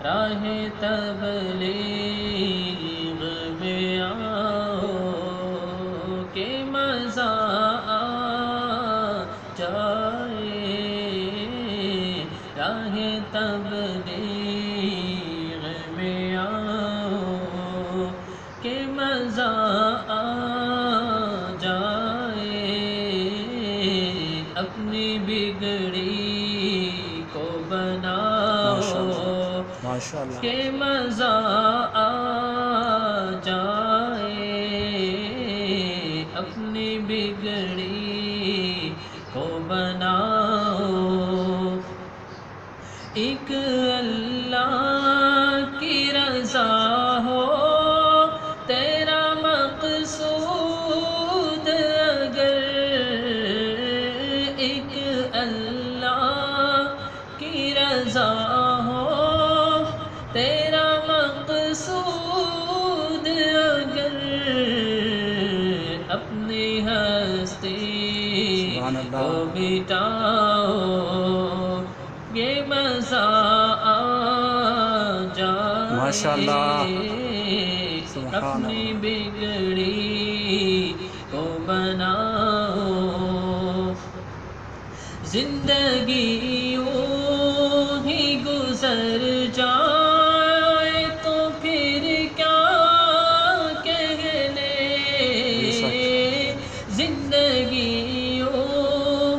راہ تبلیغ میں آؤ کہ مزہ آ جائے، راہ تبلیغ میں آؤ کہ مزہ آ جائے، اپنی بگڑی کو بناؤ کہ مزہ آ جائے، اپنی بگڑی کو بناؤ، ایک اللہ کی رضا ہو تیرا مقصود، اگر ایک اللہ کی رضا ہو تیرا مقصود، اگر اپنی ہستی کو مٹاؤ یہ مزہ آ جائے، اپنی بگڑی کو بناؤ، زندگی یوں ہی گزر جائے تو پھر کیا کہنے، زندگی یوں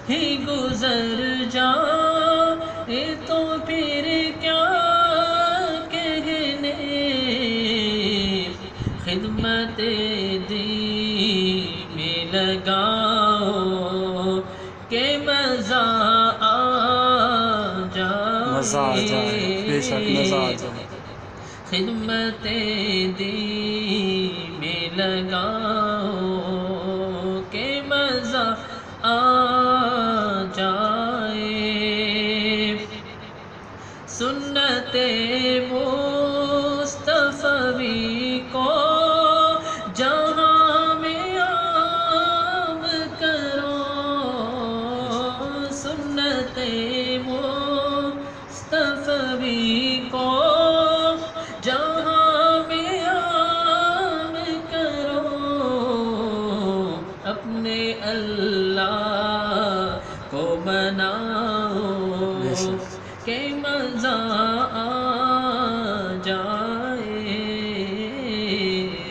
ہی گزر جائے تو پھر کیا کہنے، خدمت دین میں لگاؤ کہ مزہ آ جائے، خدمت دین میں لگاؤ کہ مزہ آ جائے، سنت مصطفی کو جہاں میں عام کرو، سنت مصطفی کو جہاں میں عام کرو، اپنے اللہ کو مناؤ کہ مزہ آ جائے،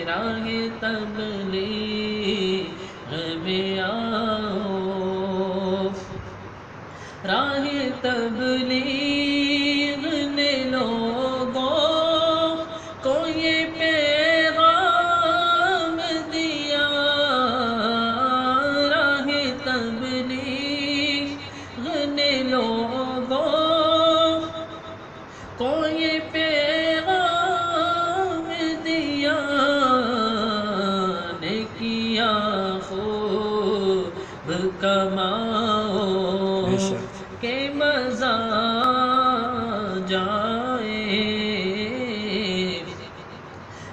راہ تبلیغ میں آؤ، راہ تبلیغ نے لوگوں کو یہ پیغام دیا، راہ تبلیغ نے لوگوں کو یہ پیغام دیا، نیکیاں خوب کماؤ کہ مزہ جائے،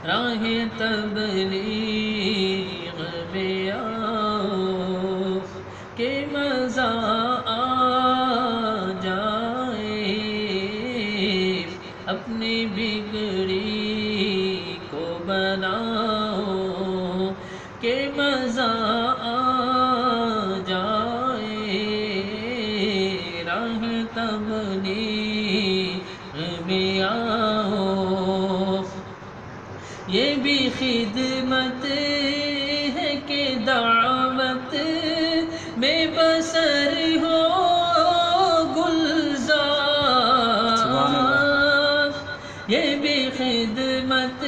راہ تبلیغ میں آؤ کہ مزہ آ جائے، اپنی بگڑی کو بناؤ کہ مزہ آ جائے، راہ تبلیغ میں آؤ، یہ بھی خدمت ہے کہ دعوت میں بسر ہو گلزار، یہ بھی خدمت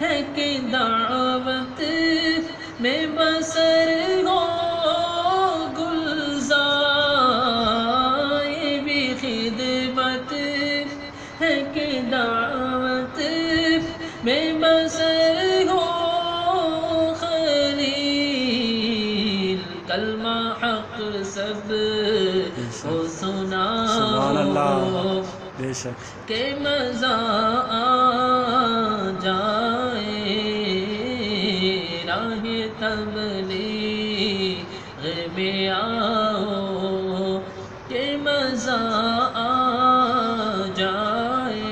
ہے کہ دعوت میں بسر ہو گلزار، یہ بھی خدمت ہے کہ دعوت میں بسر ہو خلیل، کلمہ حق سب کو سناؤ کہ مزہ آ جائے، راہ تبلیغ میں آؤ کہ مزہ آ جائے،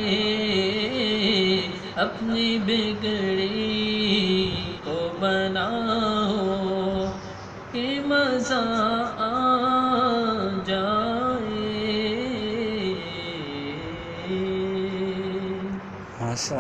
اپنی بگڑی کو بناؤ کہ مزہ آ جائے۔ ماشاء اللہ۔